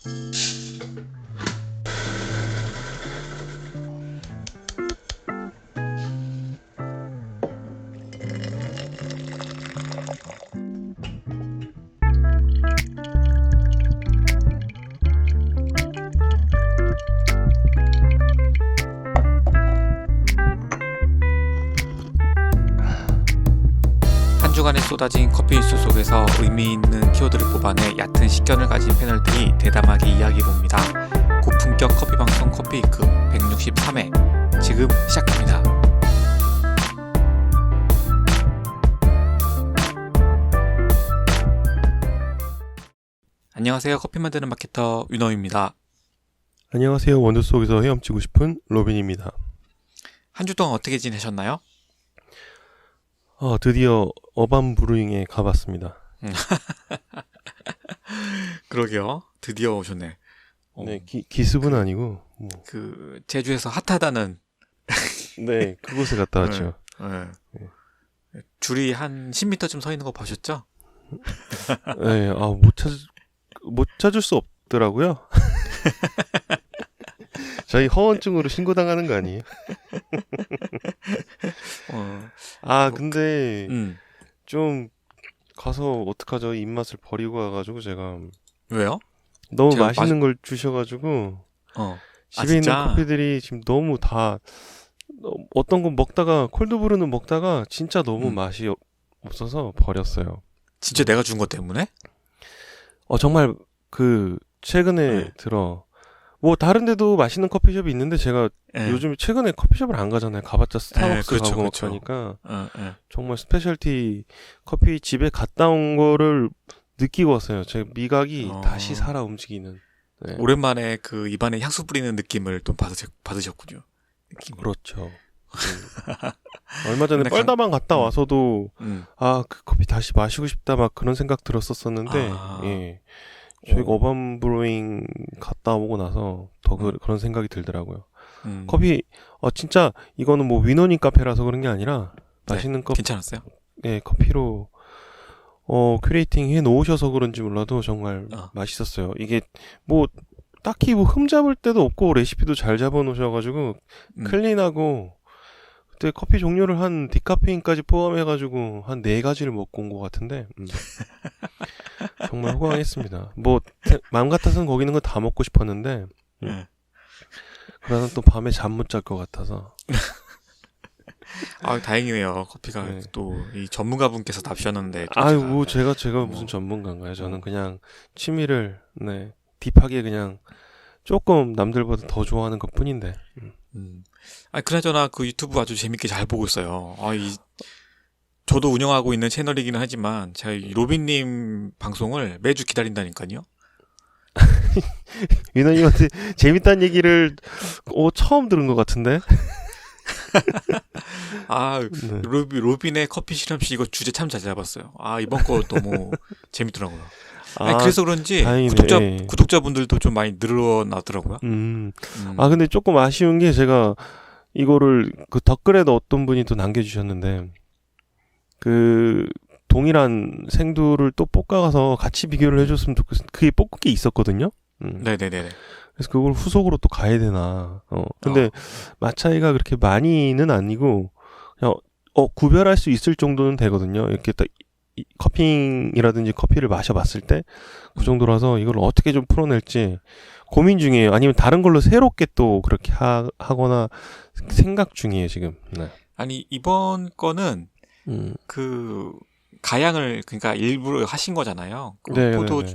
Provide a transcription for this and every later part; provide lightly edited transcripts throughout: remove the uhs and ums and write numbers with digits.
한 주간에 쏟아진 커피 뉴스 속에서 의미 있는 키워드를 뽑아내 얕은 식견을 가진 패널들이 대담하게 이야기해봅니다. 고품격 커피 방송 커피위크 163회 지금 시작합니다. 안녕하세요. 커피 만드는 마케터 윤호입니다. 안녕하세요. 원두 속에서 헤엄치고 싶은 로빈입니다. 한 주 동안 어떻게 지내셨나요? 드디어 어반 브루잉에 가봤습니다. 그러게요. 드디어 오셨네. 네, 기습은 아니고 그 제주에서 핫하다는 네, 그곳에 갔다 왔죠. 네. 줄이 한 10m쯤 서 있는 거 보셨죠? 네, 못 찾을 수 없더라고요. 저희 허언증으로 신고당하는 거 아니에요? 근데 좀 가서 어떡하죠? 입맛을 버리고 와가지고 제가. 왜요? 너무 맛있는 걸 주셔가지고 집에 있는 커피들이 지금 너무 다 어떤 건 먹다가 콜드브루는 먹다가 진짜 너무 맛이 없어서 버렸어요. 진짜 내가 준 것 때문에? 정말 최근에 들어 뭐 다른 데도 맛있는 커피숍이 있는데 제가 요즘 최근에 커피숍을 안 가잖아요. 가봤자 스타벅스 가고 하니까 정말 스페셜티 커피 집에 갔다 온 거를 느끼고 왔어요. 제 미각이 다시 살아 움직이는. 네. 오랜만에 그 입안에 향수 뿌리는 느낌을 또 받으셨군요. 느낌을. 그렇죠. 얼마 전에 뻘다방 갔다 와서도 그 커피 다시 마시고 싶다 막 그런 생각 들었었는데 예. 저희가 어반 브루잉 갔다 오고 나서 더 그런 생각이 들더라고요. 커피 진짜 이거는 뭐 위너닝 카페라서 그런 게 아니라 맛있는 커피 괜찮았어요? 네, 커피로 큐레이팅 해 놓으셔서 그런지 몰라도 정말 맛있었어요. 이게 뭐 딱히 뭐 흠잡을 데도 없고 레시피도 잘 잡아 놓으셔가지고 클린하고 그때 커피 종류를 한 디카페인까지 포함해가지고 한 4가지를 먹고 온 것 같은데 정말 호강했습니다. 뭐 마음 같아서는 거기 있는 거 다 먹고 싶었는데 그러다 또 밤에 잠 못 잘 것 같아서 다행이네요. 커피가 또 이 전문가분께서 답셨는데 아이고 제가 무슨 전문가인가요? 저는 그냥 취미를 딥하게 그냥 조금 남들보다 더 좋아하는 것 뿐인데. 그나저나 그 유튜브 아주 재밌게 잘 보고 있어요. 저도 운영하고 있는 채널이기는 하지만 제가 로빈님 방송을 매주 기다린다니까요. 위너님한테 재밌다는 얘기를 처음 들은 것 같은데. 로빈의 커피 실험실 이거 주제 참 잘 잡았어요. 이번 거 너무 재밌더라고요. 그래서 그런지 구독자분들도 좀 많이 늘어나더라고요. 근데 조금 아쉬운 게 제가 이거를 댓글에도 어떤 분이 또 남겨주셨는데 동일한 생두를 또 볶아가서 같이 비교를 해줬으면 좋겠어요. 그게 볶은 게 있었거든요. 네네네. 그래서 그걸 후속으로 또 가야 되나. 근데 맛 차이가 그렇게 많이는 아니고 그냥 구별할 수 있을 정도는 되거든요. 이렇게 딱 커핑이라든지 커피를 마셔봤을 때 그 정도라서 이걸 어떻게 좀 풀어낼지 고민 중이에요. 아니면 다른 걸로 새롭게 또 그렇게 하거나 생각 중이에요 지금. 네. 이번 거는 가양을 그러니까 일부러 하신 거잖아요.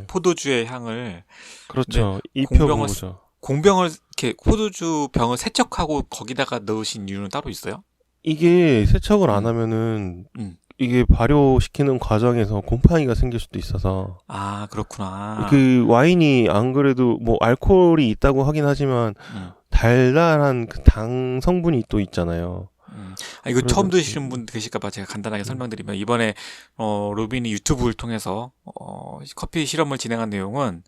포도주의 향을 그렇죠. 입혀본 거죠. 공병을 이렇게 포도주 병을 세척하고 거기다가 넣으신 이유는 따로 있어요? 이게 세척을 안 하면은 이게 발효시키는 과정에서 곰팡이가 생길 수도 있어서. 그렇구나. 그 와인이 안 그래도 뭐 알코올이 있다고 하긴 하지만 달달한 그 당 성분이 또 있잖아요. 이거 처음 들으시는 분 계실까봐 제가 간단하게 설명드리면 이번에 로빈이 유튜브를 통해서 커피 실험을 진행한 내용은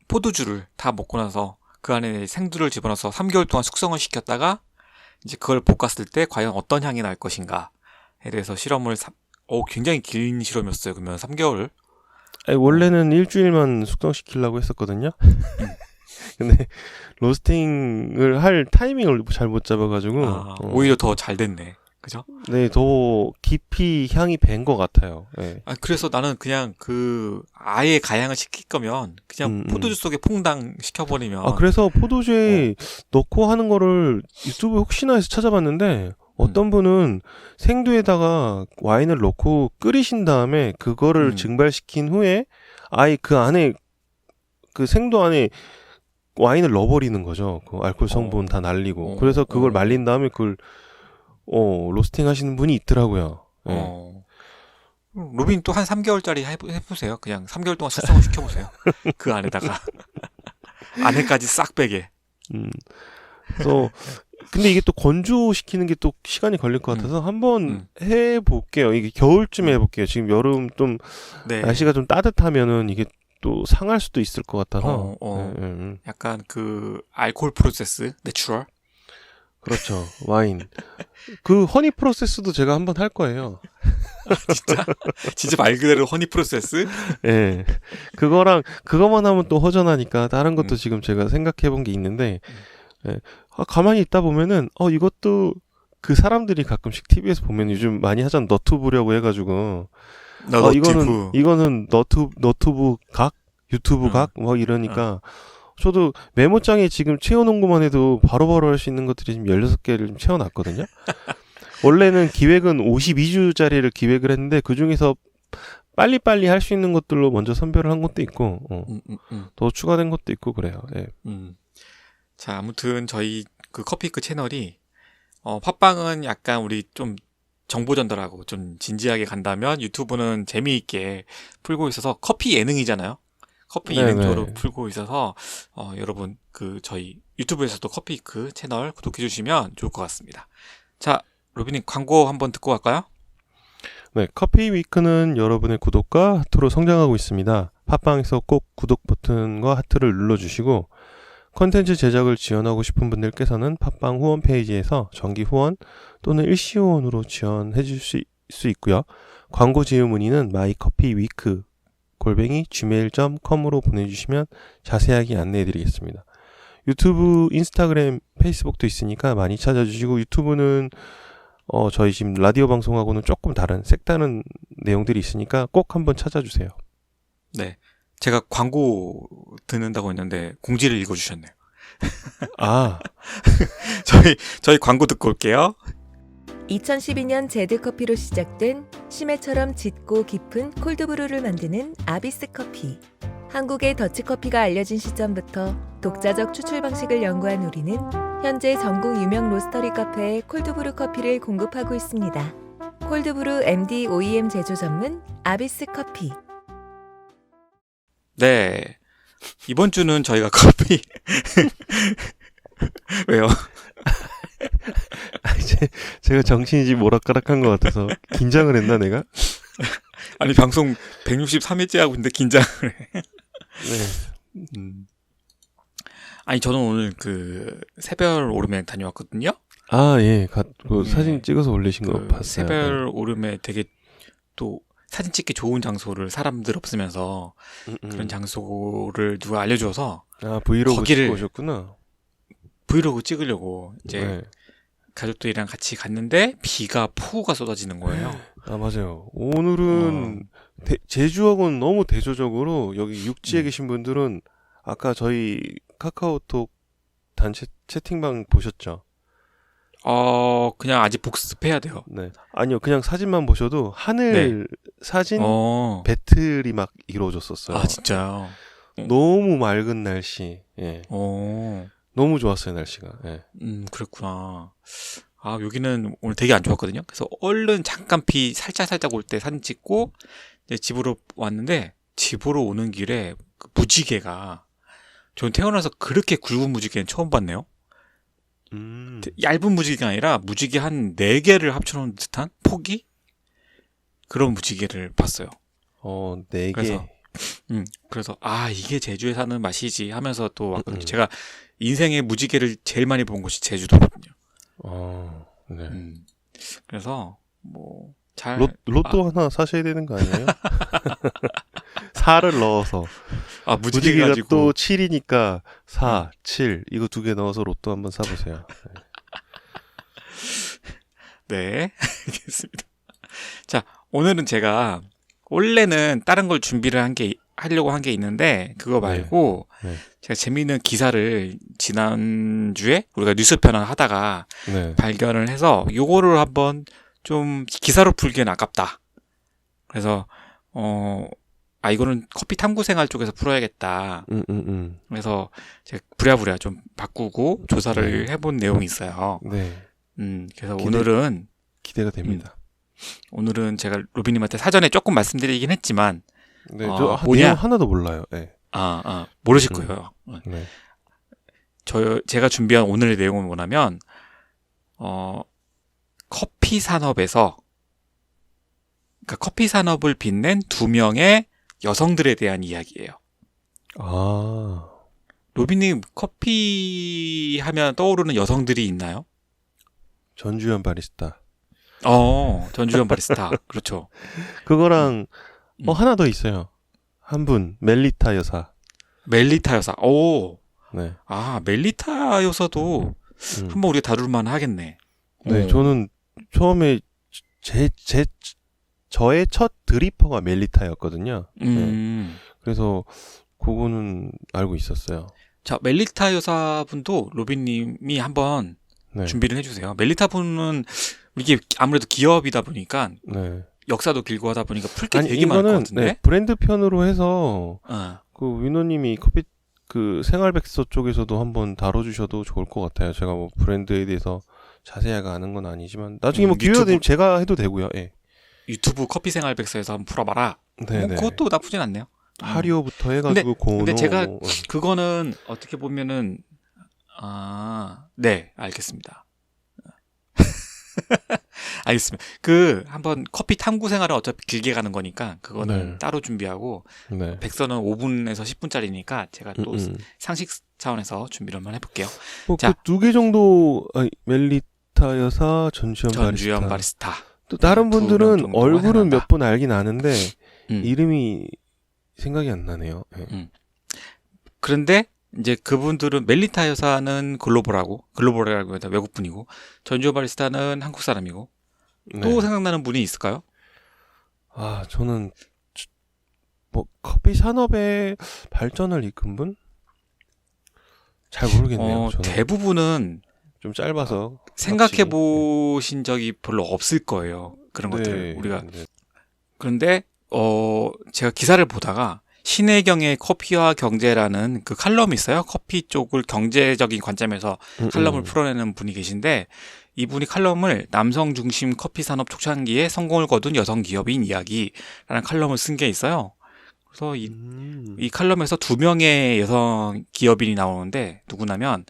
포도주를 다 먹고 나서 그 안에 생두를 집어넣어서 3개월 동안 숙성을 시켰다가 이제 그걸 볶았을 때 과연 어떤 향이 날 것인가에 대해서 실험을 굉장히 긴 실험이었어요. 그러면 3개월 아니, 원래는 일주일만 숙성시키려고 했었거든요. 근데 로스팅을 할 타이밍을 잘 못 잡아가지고 오히려 더 잘 됐네. 그죠? 네, 더 깊이 향이 밴 것 같아요. 네. 그래서 나는 그냥 아예 가양을 시킬 거면 그냥 포도주 속에 퐁당 시켜버리면. 그래서 포도주에 넣고 하는 거를 유튜브 혹시나 해서 찾아봤는데 어떤 분은 생두에다가 와인을 넣고 끓이신 다음에 그거를 증발시킨 후에 아예 그 안에 그 생두 안에 와인을 넣어버리는 거죠. 그 알코올 성분 다 날리고. 그래서 그걸 말린 다음에 그걸 로스팅 하시는 분이 있더라고요. 로빈 또 한 3개월짜리 해보세요. 그냥 3개월 동안 숙성을 시켜보세요. 그 안에다가. 안에까지 싹 빼게. 그래서 근데 이게 또 건조시키는 게 또 시간이 걸릴 것 같아서 한번 해볼게요. 이게 겨울쯤에 해볼게요. 지금 여름 좀 날씨가 좀 따뜻하면은 이게 또 상할 수도 있을 것 같아서. 약간 알코올 프로세스, 내추럴. 그렇죠. 와인. 그 허니 프로세스도 제가 한번 할 거예요. 진짜? 진짜 말 그대로 허니 프로세스? 예. 그거만 하면 또 허전하니까 다른 것도 지금 제가 생각해 본 게 있는데, 가만히 있다 보면은, 이것도 그 사람들이 가끔씩 TV에서 보면 요즘 많이 하잖아. 너튜브라고 해가지고. 이거는 너튜브 각? 유튜브 각? 뭐 이러니까. 저도 메모장에 지금 채워놓은 것만 해도 바로바로 할 수 있는 것들이 지금 16개를 좀 채워놨거든요. 원래는 기획은 52주짜리를 기획을 했는데 그 중에서 빨리빨리 할 수 있는 것들로 먼저 선별을 한 것도 있고, 더 추가된 것도 있고 그래요. 예. 자, 아무튼 저희 커피크 채널이 팟빵은 약간 우리 좀 정보 전달하고 좀 진지하게 간다면 유튜브는 재미있게 풀고 있어서 커피 예능이잖아요. 커피 예능 쪽으로 풀고 있어서 여러분 저희 유튜브에서도 커피크 채널 구독해 주시면 좋을 것 같습니다. 자, 로빈님 광고 한번 듣고 갈까요? 네, 커피 위크는 여러분의 구독과 하트로 성장하고 있습니다. 팟빵에서 꼭 구독 버튼과 하트를 눌러주시고 콘텐츠 제작을 지원하고 싶은 분들께서는 팟빵 후원 페이지에서 정기 후원 또는 일시 후원으로 지원해 주실 수 있고요. 광고 지원 문의는 마이커피위크 @gmail.com으로 보내주시면 자세하게 안내해드리겠습니다. 유튜브, 인스타그램, 페이스북도 있으니까 많이 찾아주시고 유튜브는 저희 지금 라디오 방송하고는 조금 색다른 내용들이 있으니까 꼭 한번 찾아주세요. 네, 제가 광고 듣는다고 했는데 공지를 읽어주셨네요. 저희 광고 듣고 올게요. 2012년 제드커피로 시작된 심해처럼 짙고 깊은 콜드브루를 만드는 아비스 커피. 한국의 더치커피가 알려진 시점부터 독자적 추출 방식을 연구한 우리는 현재 전국 유명 로스터리 카페에 콜드브루 커피를 공급하고 있습니다. 콜드브루 MD OEM 제조 전문 아비스 커피. 네, 이번 주는 저희가 커피 왜요? 제가 정신이 지금 오락가락한 것 같아서 긴장을 했나 내가? 아니 방송 163회째 하고 있는데 긴장을 해. 네. 아니 저는 오늘 새별 오름에 다녀왔거든요. 예, 사진 찍어서 올리신 거 봤어요. 새별 오름에 되게 또 사진 찍기 좋은 장소를 사람들 없으면서 그런 장소를 누가 알려줘서 브이로그 찍고 오셨구나. 브이로그 찍으려고 이제 가족들이랑 같이 갔는데 폭우가 쏟아지는 거예요. 맞아요. 오늘은 제주하고는 너무 대조적으로 여기 육지에 계신 분들은 아까 저희 카카오톡 단체 채팅방 보셨죠? 그냥 아직 복습해야 돼요. 네. 아니요, 그냥 사진만 보셔도 하늘 사진 배틀이 막 이루어졌었어요. 아, 진짜요? 너무 맑은 날씨. 예. 너무 좋았어요, 날씨가. 예. 그랬구나. 여기는 오늘 되게 안 좋았거든요. 그래서 얼른 잠깐 비 살짝 올 때 사진 찍고 이제 집으로 왔는데 집으로 오는 길에 무지개가 전 태어나서 그렇게 굵은 무지개는 처음 봤네요. 얇은 무지개가 아니라 무지개 한 4개를 합쳐놓은 듯한 폭이? 그런 무지개를 봤어요. 4개. 그래서 이게 제주에 사는 맛이지 하면서 또 왔거든요. 제가 인생의 무지개를 제일 많이 본 곳이 제주도거든요. 네. 그래서 로또 하나 사셔야 되는 거 아니에요? 4를 넣어서 아, 무지개가 무지개가지고. 또 7이니까 4, 7 이거 2개 넣어서 로또 한번 사보세요. 네, 알겠습니다. 자, 오늘은 제가 원래는 다른 걸 준비를 하려고 한 게 있는데 그거 말고 네. 제가 재미있는 기사를 지난주에 우리가 뉴스 편을 하다가 네. 발견을 해서 요거를 한번 좀 기사로 풀기엔 아깝다. 그래서 이거는 커피 탐구 생활 쪽에서 풀어야겠다. 그래서 제가 부랴부랴 좀 바꾸고 조사를 해본 내용이 있어요. 네. 그래서 오늘은 기대가 됩니다. 오늘은 제가 로비님한테 사전에 조금 말씀드리긴 했지만 네, 뭐냐? 내용 하나도 몰라요. 네. 모르실 거예요. 네. 제가 준비한 오늘의 내용은 뭐냐면 커피 산업에서 그러니까 커피 산업을 빛낸 2명의 여성들에 대한 이야기예요. 아, 로비님 커피 하면 떠오르는 여성들이 있나요? 전주현 바리스타. 전주현 바리스타. 그렇죠. 그거랑 하나 더 있어요. 한 분, 멜리타 여사. 멜리타 여사. 오. 네. 멜리타 여사도 한번 우리가 다룰만 하겠네. 네, 저는 처음에 저의 첫 드리퍼가 멜리타였거든요. 네. 그래서 그거는 알고 있었어요. 자, 멜리타 여사분도 로빈님이 한번 네. 준비를 해주세요. 멜리타 분은 이게 아무래도 기업이다 보니까 네. 역사도 길고 하다 보니까 풀 게 아니, 되게 많을 것 이거는 같은데. 네, 브랜드 편으로 해서 그 위노님이 커피 그 생활백서 쪽에서도 한번 다뤄주셔도 좋을 것 같아요. 제가 뭐 브랜드에 대해서 자세하게 아는 건 아니지만 나중에 뭐 기회가 되면 제가 해도 되고요. 예. 유튜브 커피 생활 백서에서 한번 풀어봐라. 네네. 그것도 나쁘진 않네요. 하리오부터 해가지고 고노. 근데 제가 그거는 어떻게 보면은 네, 알겠습니다. 알겠습니다. 한번 커피 탐구 생활은 어차피 길게 가는 거니까 그거는 네. 따로 준비하고 네. 백서는 5분에서 10분짜리니까 제가 또 상식 차원에서 준비를 한번 해볼게요. 자, 그 2개 정도 멜리타 여사, 전주현 바리스타. 또 다른 분들은 얼굴은 해놨다. 몇 분 알긴 아는데 이름이 생각이 안 나네요. 네. 그런데 이제 그분들은 멜리타 여사는 글로벌이라고 해서 외국분이고 전주현 바리스타는 한국 사람이고 네. 또 생각나는 분이 있을까요? 저는 뭐 커피 산업의 발전을 이끈 분? 잘 모르겠네요. 저는. 대부분은 좀 짧아서 생각해 보신 적이 별로 없을 거예요. 그런 것들을 우리가. 그런데 제가 기사를 보다가 신혜경의 커피와 경제라는 그 칼럼이 있어요. 커피 쪽을 경제적인 관점에서 칼럼을 풀어내는 분이 계신데 이분이 칼럼을 남성 중심 커피 산업 초창기에 성공을 거둔 여성 기업인 이야기라는 칼럼을 쓴 게 있어요. 그래서 이 칼럼에서 2명의 여성 기업인이 나오는데 누구냐면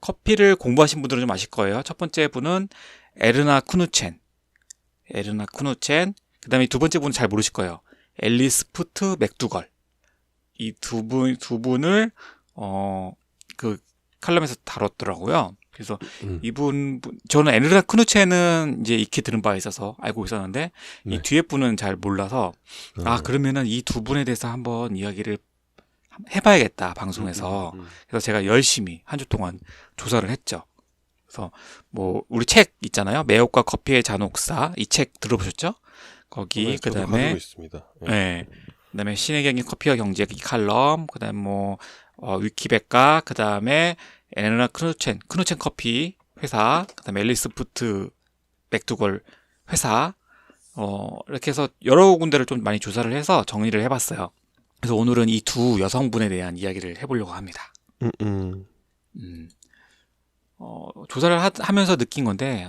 커피를 공부하신 분들은 좀 아실 거예요. 첫 번째 분은 에르나 쿠누첸. 그다음에 두 번째 분은 잘 모르실 거예요. 앨리스 푸트 맥두걸. 이 두 분을 그 칼럼에서 다뤘더라고요. 그래서 저는 에르나 쿠누첸은 이제 익히 들은 바에 있어서 알고 있었는데 이 뒤에 분은 잘 몰라서 그러면은 이 2분에 대해서 한번 이야기를 해봐야겠다 방송에서. 그래서 제가 열심히 한 주 동안 조사를 했죠. 그래서 뭐 우리 책 있잖아요. 매혹과 커피의 잔혹사. 이 책 들어보셨죠? 거기 그다음에 네. 그다음에 신혜경의 커피와 경제 이 칼럼, 그다음에 뭐 위키백과, 그다음에 에르나 쿠누첸 커피 회사, 그다음에 앨리스 푸트 맥두걸 회사 이렇게 해서 여러 군데를 좀 많이 조사를 해서 정리를 해봤어요. 그래서 오늘은 이 2 여성분에 대한 이야기를 해보려고 합니다. 조사를 하면서 느낀 건데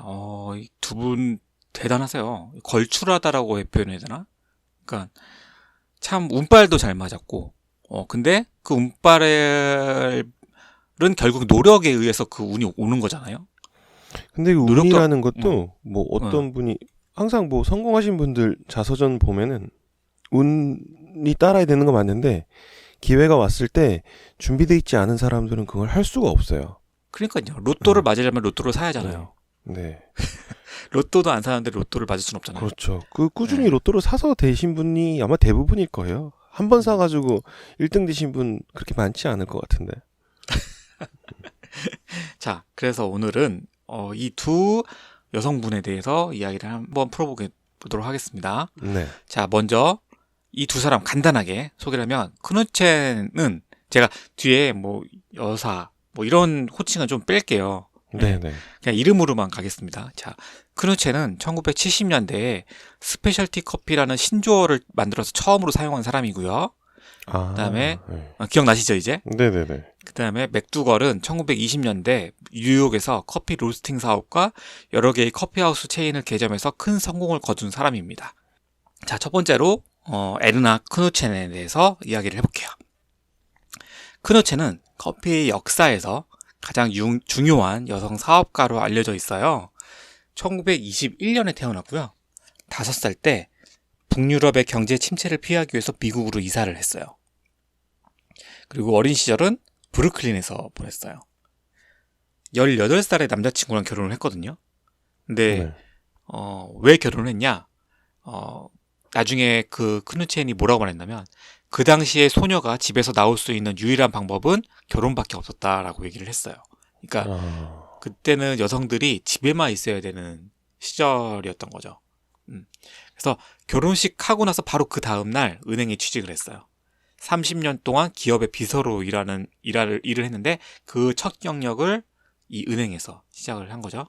이 2분 대단하세요. 걸출하다라고 표현해야 되나? 그러니까 참 운빨도 잘 맞았고 근데 그 운빨은 결국 노력에 의해서 그 운이 오는 거잖아요. 근데 그 운이라는 것도 뭐 어떤 분이 항상 뭐 성공하신 분들 자서전 보면은 운이 따라야 되는 거 맞는데 기회가 왔을 때 준비돼 있지 않은 사람들은 그걸 할 수가 없어요. 그러니까요. 로또를 맞으려면 로또를 사야 하잖아요. 네. 로또도 안 사는데 로또를 맞을 수는 없잖아요. 그렇죠. 그 꾸준히 네. 로또를 사서 되신 분이 아마 대부분일 거예요. 한 번 사가지고 1등 되신 분 그렇게 많지 않을 것 같은데. 자, 그래서 오늘은 이 두 여성분에 대해서 이야기를 한번 풀어보도록 하겠습니다. 네. 자, 먼저 이 두 사람 간단하게 소개를 하면, 크누첸은 제가 뒤에 뭐 여사 뭐 이런 호칭은 좀 뺄게요. 네네. 그냥 이름으로만 가겠습니다. 자, 크누첸은 1970년대에 스페셜티 커피라는 신조어를 만들어서 처음으로 사용한 사람이고요. 그다음에 네. 기억나시죠 이제? 네네네. 그다음에 맥두걸은 1920년대 뉴욕에서 커피 로스팅 사업과 여러 개의 커피하우스 체인을 개점해서 큰 성공을 거둔 사람입니다. 자, 첫 번째로 에르나 크누첸에 대해서 이야기를 해볼게요. 크누첸은 커피의 역사에서 가장 중요한 여성 사업가로 알려져 있어요. 1921년에 태어났고요. 5살 때 북유럽의 경제 침체를 피하기 위해서 미국으로 이사를 했어요. 그리고 어린 시절은 브루클린에서 보냈어요. 18살에 남자친구랑 결혼을 했거든요. 근데 네. 왜 결혼을 했냐? 나중에 그 크누첸이 뭐라고 말했냐면, 그 당시에 소녀가 집에서 나올 수 있는 유일한 방법은 결혼밖에 없었다라고 얘기를 했어요. 그러니까 그때는 여성들이 집에만 있어야 되는 시절이었던 거죠. 그래서 결혼식 하고 나서 바로 그 다음날 은행에 취직을 했어요. 30년 동안 기업의 비서로 일을 했는데 그 첫 경력을 이 은행에서 시작을 한 거죠.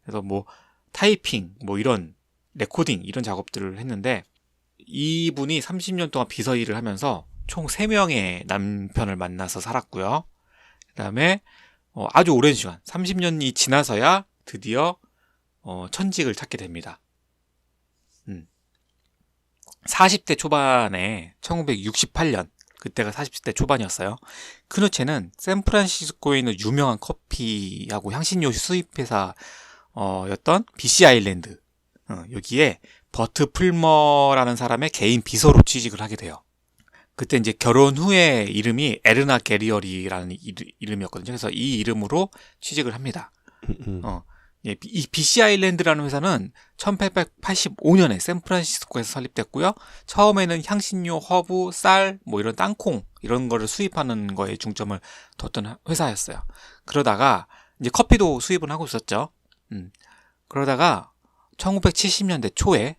그래서 뭐 타이핑, 뭐 이런 레코딩 이런 작업들을 했는데, 이분이 30년 동안 비서 일을 하면서 총 3명의 남편을 만나서 살았고요. 그 다음에 아주 오랜 시간 30년이 지나서야 드디어 천직을 찾게 됩니다. 40대 초반에 1968년, 그때가 40대 초반이었어요. 크누첸은 샌프란시스코에 있는 유명한 커피하고 향신료 수입회사 였던 BC 아일랜드, 여기에 버트 풀머라는 사람의 개인 비서로 취직을 하게 돼요. 그때 이제 결혼 후에 이름이 에르나 게리얼이라는 이름이었거든요. 그래서 이 이름으로 취직을 합니다. 이 BC 아일랜드라는 회사는 1885년에 샌프란시스코에서 설립됐고요. 처음에는 향신료, 허브, 쌀, 뭐 이런 땅콩 이런 거를 수입하는 거에 중점을 뒀던 회사였어요. 그러다가 이제 커피도 수입은 하고 있었죠. 그러다가 1970년대 초에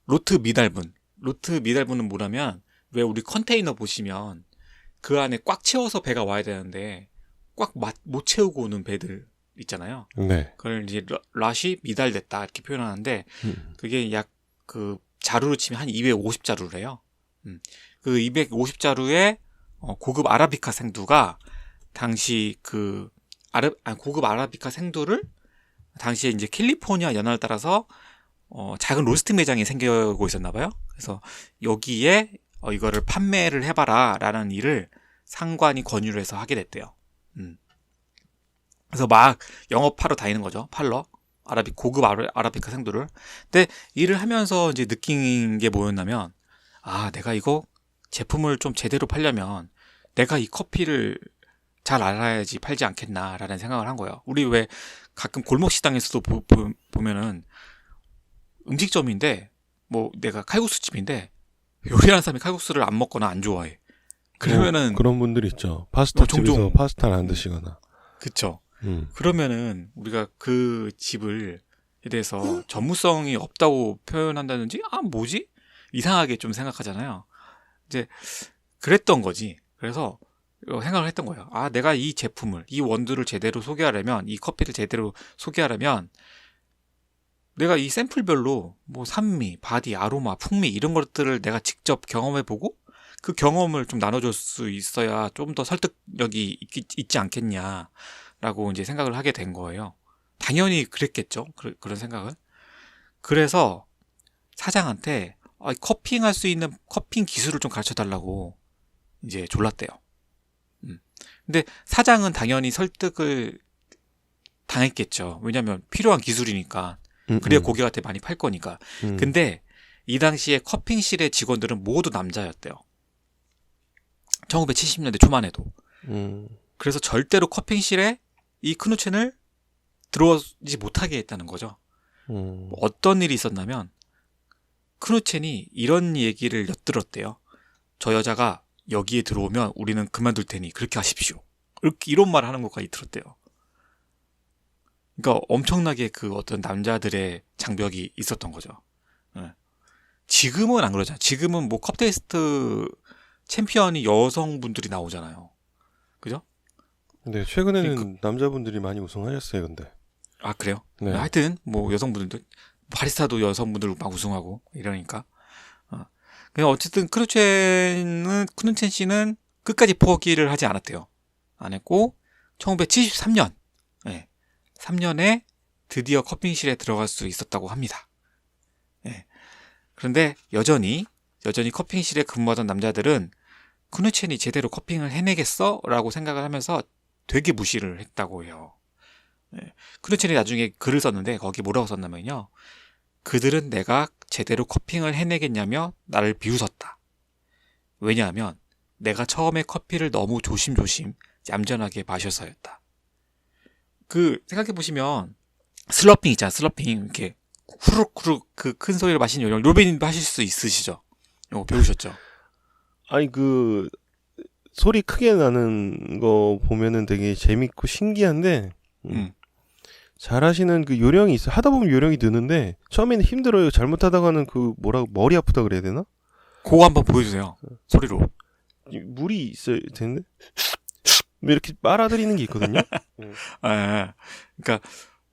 로트 미달분은 뭐냐면, 왜 우리 컨테이너 보시면 그 안에 꽉 채워서 배가 와야 되는데 꽉 못 채우고 오는 배들 있잖아요. 네. 그걸 이제 랏이 미달됐다 이렇게 표현하는데, 그게 약 그 자루로 치면 한 250자루래요. 그 250자루의 고급 아라비카 생두가 당시 고급 아라비카 생두를 당시에 이제 캘리포니아 연화를 따라서 작은 로스팅 매장이 생기고 있었나 봐요. 그래서 여기에 이거를 판매를 해봐라 라는 일을 상관이 권유를 해서 하게 됐대요. 그래서 막 영업하러 다니는 거죠. 팔러 고급 아라비카 생두를. 근데 일을 하면서 이제 느낀 게 뭐였냐면, 내가 이거 제품을 좀 제대로 팔려면 내가 이 커피를 잘 알아야지 팔지 않겠나라는 생각을 한 거예요. 우리 왜 가끔 골목 식당에서도 보면은 음식점인데, 뭐 내가 칼국수집인데 요리하는 사람이 칼국수를 안 먹거나 안 좋아해. 그러면은 그런 분들 있죠. 파스타 집에서 종종 파스타를 안 드시거나. 그쵸. 그러면은 우리가 그 집을 대해서 전문성이 없다고 표현한다든지, 뭐지? 이상하게 좀 생각하잖아요. 이제 그랬던 거지. 그래서 생각을 했던 거예요. 내가 이 제품을, 이 원두를 제대로 소개하려면, 이 커피를 제대로 소개하려면 내가 이 샘플별로 뭐 산미, 바디, 아로마, 풍미 이런 것들을 내가 직접 경험해보고 그 경험을 좀 나눠줄 수 있어야 좀 더 설득력이 있지 않겠냐라고 이제 생각을 하게 된 거예요. 당연히 그랬겠죠. 그런 생각을. 그래서 사장한테 커핑할 수 있는 커핑 기술을 좀 가르쳐 달라고 이제 졸랐대요. 근데 사장은 당연히 설득을 당했겠죠. 왜냐면 필요한 기술이니까. 그래야 고객한테 많이 팔 거니까. 근데 이 당시에 커핑실의 직원들은 모두 남자였대요. 1970년대 초만 해도. 그래서 절대로 커핑실에 이 크누첸을 들어오지 못하게 했다는 거죠. 어떤 일이 있었냐면 크누첸이 이런 얘기를 엿들었대요. 저 여자가 여기에 들어오면 우리는 그만둘 테니 그렇게 하십시오. 이런 말을 하는 것까지 들었대요. 그러니까 엄청나게 그 어떤 남자들의 장벽이 있었던 거죠. 예. 지금은 안 그러잖아요. 지금은 뭐 컵테이스트 챔피언이 여성분들이 나오잖아요. 그죠? 네, 최근에는 그러니까- 남자분들이 많이 우승하셨어요, 근데. 아, 그래요? 네. 하여튼 뭐 여성분들도 바리스타도 여성분들 막 우승하고 이러니까. 그냥 어쨌든 크누첸 씨는 끝까지 포기를 하지 않았대요. 안 했고 1973년 3년에 드디어 커핑실에 들어갈 수 있었다고 합니다. 예. 그런데 여전히 커핑실에 근무하던 남자들은 크누첸이 제대로 커핑을 해내겠어? 라고 생각을 하면서 되게 무시를 했다고 해요. 예. 크누첸이 나중에 글을 썼는데 거기 뭐라고 썼냐면요. 그들은 내가 제대로 커핑을 해내겠냐며 나를 비웃었다. 왜냐하면 내가 처음에 커피를 너무 조심조심 얌전하게 마셔서였다. 생각해보시면 슬러핑 있잖아. 슬러핑 이렇게 후룩후룩 그 큰 소리를 마시는 요령 로빈님도 하실 수 있으시죠? 이거 배우셨죠? 아니, 소리 크게 나는 거 보면은 되게 재밌고 신기한데, 잘하시는 그 요령이 있어요. 하다 보면 요령이 느는데, 처음에는 힘들어요. 잘못하다가는 머리 아프다 그래야 되나? 그거 한번 보여주세요. 소리로. 물이 있어야 되는데? 이렇게 빨아들이는 게 있거든요? 그러니까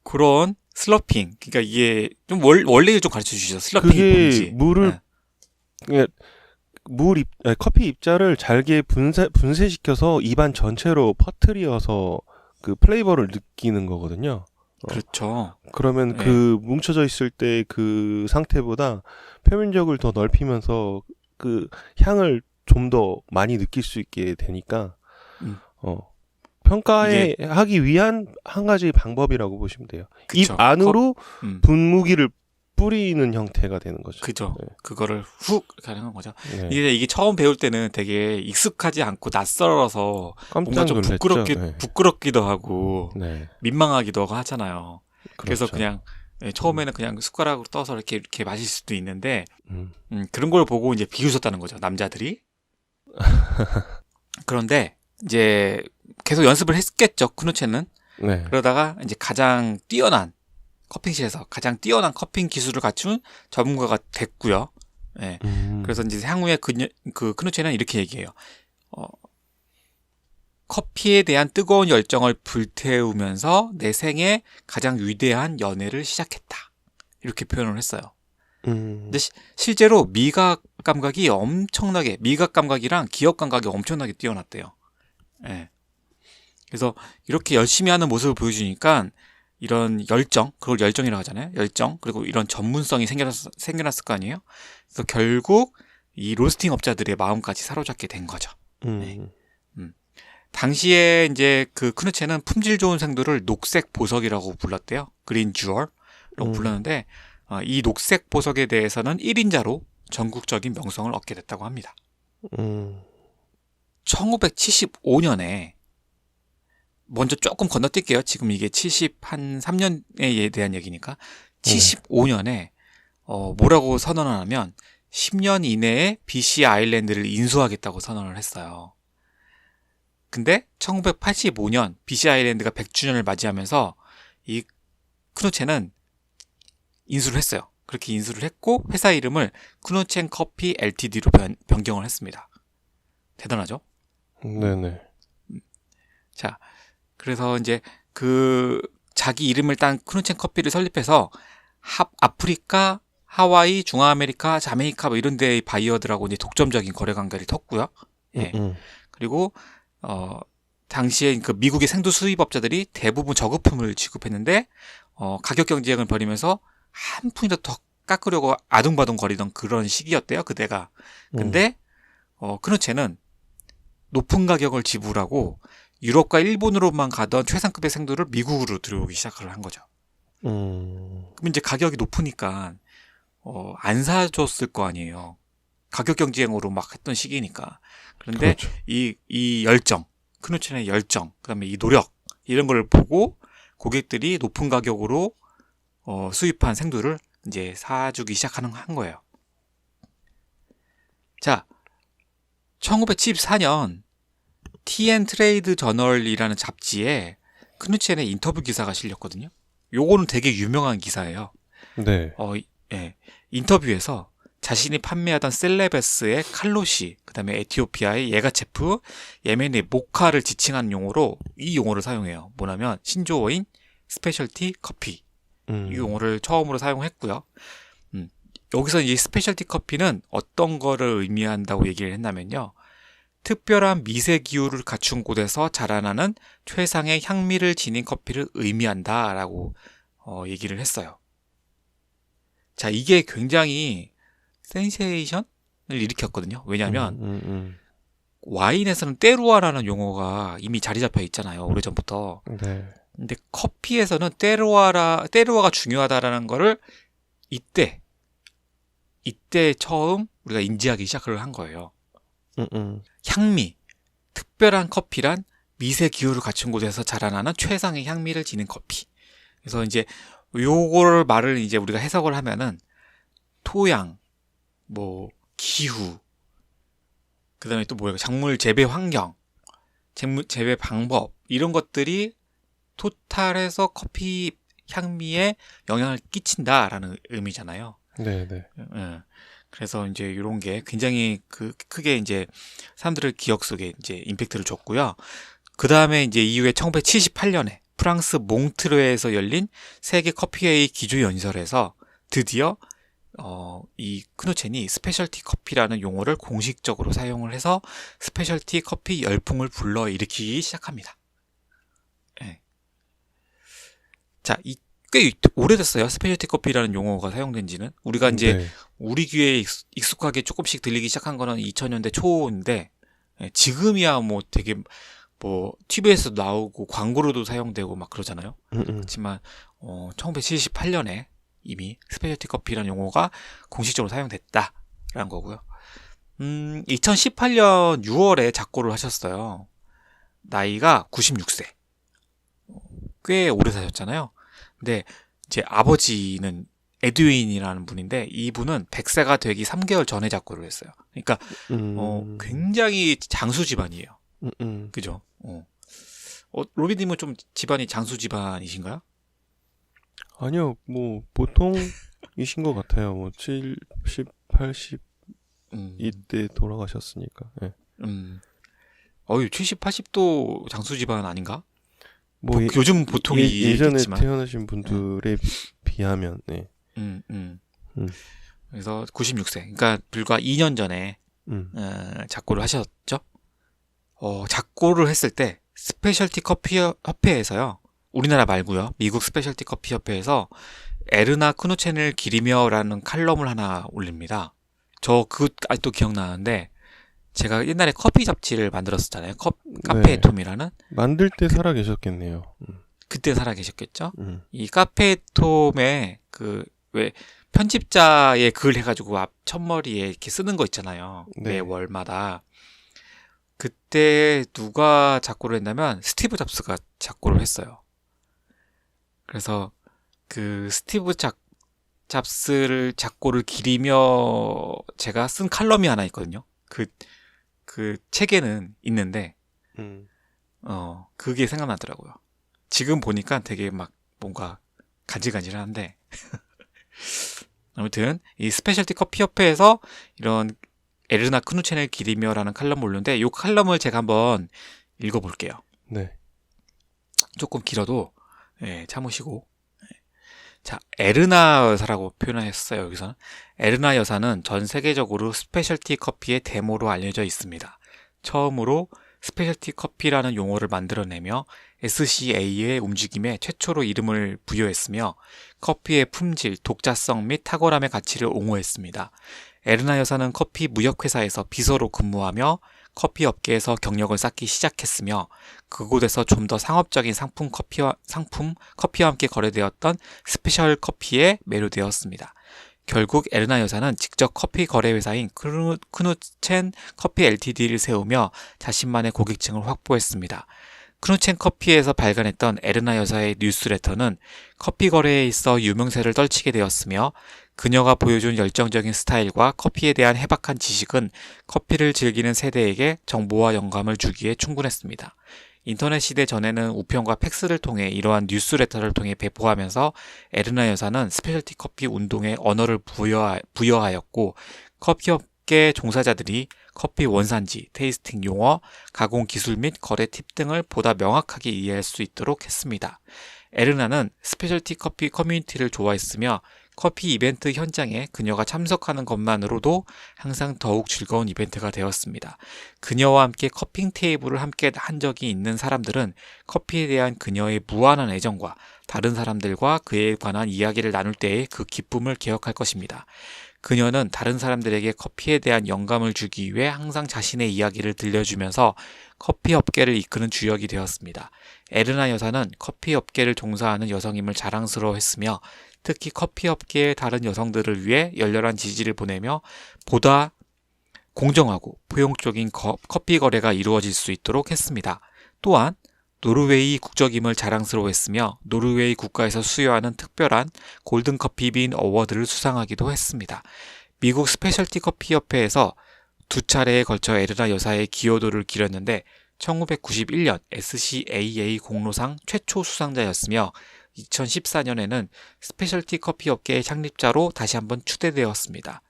그런 슬러핑. 그러니까 이게 좀 원래를 좀 가르쳐 주시죠. 슬러핑이 그게 뭔지. 물을, 그러니까 커피 입자를 잘게 분쇄시켜서 입안 전체로 퍼뜨려서 그 플레이버를 느끼는 거거든요. 그렇죠. 그러면 네. 그 뭉쳐져 있을 때 그 상태보다 표면적을 더 넓히면서 그 향을 좀 더 많이 느낄 수 있게 되니까 평가하기 위한 한 가지 방법이라고 보시면 돼요. 그쵸. 입 안으로 음. 분무기를 뿌리는 형태가 되는 거죠. 그죠. 네. 그거를 훅 가는 거죠. 네. 이게 처음 배울 때는 되게 익숙하지 않고 낯설어서 뭔가 깜짝 좀 놀랐죠. 부끄럽기도 하고 네. 민망하기도 하잖아요. 그래서 그렇죠. 그냥 처음에는 그냥 숟가락으로 떠서 이렇게 마실 수도 있는데 음. 그런 걸 보고 이제 비웃었다는 거죠. 남자들이. 그런데 이제 계속 연습을 했겠죠. 크누첸은. 네. 그러다가 이제 가장 뛰어난 커핑실에서 가장 뛰어난 커핑 기술을 갖춘 전문가가 됐고요. 예. 그래서 이제 향후에 그 크누첸은 이렇게 얘기해요. 커피에 대한 뜨거운 열정을 불태우면서 내 생에 가장 위대한 연애를 시작했다. 이렇게 표현을 했어요. 근데 실제로 미각 감각이랑 기억 감각이 엄청나게 뛰어났대요. 예. 그래서 이렇게 열심히 하는 모습을 보여주니까 이런 열정, 그걸 열정이라고 하잖아요. 열정, 그리고 이런 전문성이 생겨났을 거 아니에요? 그래서 결국 이 로스팅 업자들의 마음까지 사로잡게 된 거죠. 네. 당시에 이제 그 크누첸은 품질 좋은 생두를 녹색 보석이라고 불렀대요. 그린 주얼라고 불렀는데 이 녹색 보석에 대해서는 1인자로 전국적인 명성을 얻게 됐다고 합니다. 1975년에 먼저 조금 건너뛸게요. 지금 이게 73년에 대한 얘기니까 75년에 뭐라고 선언을 하면 10년 이내에 BC 아일랜드를 인수하겠다고 선언을 했어요. 근데 1985년 BC 아일랜드가 100주년을 맞이하면서 이 크누첸은 인수를 했어요. 그렇게 인수를 했고 회사 이름을 크누첸 커피 LTD로 변경을 했습니다. 대단하죠? 네네. 자, 그래서 이제 그 자기 이름을 딴 크누첸 커피를 설립해서 아프리카, 하와이, 중앙아메리카, 자메이카 뭐 이런 데의 바이어들하고 이제 독점적인 거래 관계를 텄고요. 예. 그리고 당시에 그 미국의 생두 수입업자들이 대부분 저급품을 지급했는데 가격 경쟁을 벌이면서 한 푼이라도 더 깎으려고 아둥바둥 거리던 그런 시기였대요, 그때가. 근데 크누첸은 높은 가격을 지불하고 유럽과 일본으로만 가던 최상급의 생두를 미국으로 들여오기 시작을 한 거죠. 그럼 이제 가격이 높으니까 안 사줬을 거 아니에요. 가격 경쟁으로 막 했던 시기니까. 그런데 그렇죠. 이 열정, 크누첸의 열정, 그다음에 이 노력 이런 걸 보고 고객들이 높은 가격으로 수입한 생두를 이제 사주기 한 거예요. 자, 1974년 TN 트레이드 저널이라는 잡지에 크누첸의 인터뷰 기사가 실렸거든요. 요거는 되게 유명한 기사예요. 네. 예. 인터뷰에서 자신이 판매하던 셀레베스의 칼로시, 그 다음에 에티오피아의 예가체프, 예멘의 모카를 지칭한 용어로 이 용어를 사용해요. 뭐냐면 신조어인 스페셜티 커피. 이 용어를 처음으로 사용했고요. 여기서 이 스페셜티 커피는 어떤 거를 의미한다고 얘기를 했냐면요. 특별한 미세 기후를 갖춘 곳에서 자라나는 최상의 향미를 지닌 커피를 의미한다라고 얘기를 했어요. 자, 이게 굉장히 센세이션을 일으켰거든요. 왜냐하면 와인에서는 때루아라는 용어가 이미 자리 잡혀 있잖아요. 오래전부터. 네. 근데 커피에서는 때루아가 중요하다라는 거를 이때 처음 우리가 인지하기 시작을 한 거예요. 향미, 특별한 커피란 미세 기후를 갖춘 곳에서 자라나는 최상의 향미를 지닌 커피. 그래서 이제 요걸 말을 이제 우리가 해석을 하면은 토양, 뭐 기후, 그다음에 또 뭐예요? 작물 재배 환경, 재배 방법 이런 것들이 토탈해서 커피 향미에 영향을 끼친다라는 의미잖아요. 네, 네. 그래서 이제 이런 게 굉장히 크게 이제 사람들의 기억 속에 이제 임팩트를 줬고요. 그 다음에 이제 이후에 1978년에 프랑스 몽트르에서 열린 세계 커피회의 기조 연설에서 드디어 이 크누첸이 스페셜티 커피라는 용어를 공식적으로 사용을 해서 스페셜티 커피 열풍을 불러일으키기 시작합니다. 네. 자, 꽤 오래됐어요. 스페셜티 커피라는 용어가 사용된 지는. 우리가 이제 네. 우리 귀에 익숙하게 조금씩 들리기 시작한 거는 2000년대 초인데 지금이야 뭐 되게 뭐 TV에서도 나오고 광고로도 사용되고 막 그러잖아요. 그렇지만 1978년에 이미 스페셜티 커피라는 용어가 공식적으로 사용됐다라는 거고요. 2018년 6월에 작고를 하셨어요. 나이가 96세. 꽤 오래 사셨잖아요. 근데 제 아버지는 에드윈이라는 분인데 이분은 100세가 되기 3개월 전에 작고를 했어요. 그러니까 굉장히 장수 집안이에요. 그죠? 로비님은 좀 집안이 장수 집안이신가요? 아니요, 뭐 보통이신 것 같아요. 뭐 70, 80 이때 돌아가셨으니까. 네. 70, 80도 장수 집안 아닌가? 뭐 요즘 보통이 예전에 태어나신 분들에 비하면, 네. 그래서 96세. 그러니까 불과 2년 전에 작고를 하셨죠. 작고를 했을 때 스페셜티 커피 협회에서요. 우리나라 말고요. 미국 스페셜티 커피 협회에서 에르나 크누첸을 기리며라는 칼럼을 하나 올립니다. 저 그거 아직도 기억나는데 제가 옛날에 커피 잡지를 만들었었잖아요. 카페에톰이라는. 만들 때 살아 계셨겠네요. 그때 살아 계셨겠죠. 이 카페에톰에 왜 편집자의 글 해가지고 앞 첫머리에 이렇게 쓰는 거 있잖아요. 네. 매 월마다. 그때 누가 작고를 했냐면 스티브 잡스가 작고를 했어요. 그래서 그 스티브 잡스를 작고를 기리며 제가 쓴 칼럼이 하나 있거든요. 그 책에는 있는데 그게 생각나더라고요. 지금 보니까 되게 막 뭔가 간질간질한데 아무튼 이 스페셜티 커피 협회에서 이런 에르나 크누첸을 기리며라는 칼럼을 올렸는데 이 칼럼을 제가 한번 읽어볼게요. 네. 조금 길어도 참으시고. 자, 에르나 여사라고 표현하셨어요. 여기서는 에르나 여사는 전 세계적으로 스페셜티 커피의 데모로 알려져 있습니다. 처음으로 스페셜티 커피라는 용어를 만들어내며 SCA의 움직임에 최초로 이름을 부여했으며 커피의 품질, 독자성 및 탁월함의 가치를 옹호했습니다. 에르나 여사는 커피 무역회사에서 비서로 근무하며 커피 업계에서 경력을 쌓기 시작했으며 그곳에서 좀 더 상업적인 상품 커피와 함께 거래되었던 스페셜 커피에 매료되었습니다. 결국 에르나 여사는 직접 커피 거래 회사인 크누첸 커피 LTD를 세우며 자신만의 고객층을 확보했습니다. 크누첸 커피에서 발간했던 에르나 여사의 뉴스레터는 커피 거래에 있어 유명세를 떨치게 되었으며 그녀가 보여준 열정적인 스타일과 커피에 대한 해박한 지식은 커피를 즐기는 세대에게 정보와 영감을 주기에 충분했습니다. 인터넷 시대 전에는 우편과 팩스를 통해 이러한 뉴스레터를 통해 배포하면서 에르나 여사는 스페셜티 커피 운동에 언어를 부여하였고 커피업계 종사자들이 커피 원산지, 테이스팅 용어, 가공 기술 및 거래 팁 등을 보다 명확하게 이해할 수 있도록 했습니다. 에르나는 스페셜티 커피 커뮤니티를 좋아했으며 커피 이벤트 현장에 그녀가 참석하는 것만으로도 항상 더욱 즐거운 이벤트가 되었습니다. 그녀와 함께 커핑 테이블을 함께 한 적이 있는 사람들은 커피에 대한 그녀의 무한한 애정과 다른 사람들과 그에 관한 이야기를 나눌 때의 그 기쁨을 기억할 것입니다. 그녀는 다른 사람들에게 커피에 대한 영감을 주기 위해 항상 자신의 이야기를 들려주면서 커피 업계를 이끄는 주역이 되었습니다. 에르나 여사는 커피 업계를 종사하는 여성임을 자랑스러워했으며 특히 커피 업계의 다른 여성들을 위해 열렬한 지지를 보내며 보다 공정하고 포용적인 커피 거래가 이루어질 수 있도록 했습니다. 또한 노르웨이 국적임을 자랑스러워했으며 노르웨이 국가에서 수여하는 특별한 골든 커피빈 어워드를 수상하기도 했습니다. 미국 스페셜티 커피 협회에서 2차례에 걸쳐 에르나 여사의 기여도를 기렸는데 1991년 SCAA 공로상 최초 수상자였으며 2014년에는 스페셜티 커피 업계의 창립자로 다시 한번 추대되었습니다.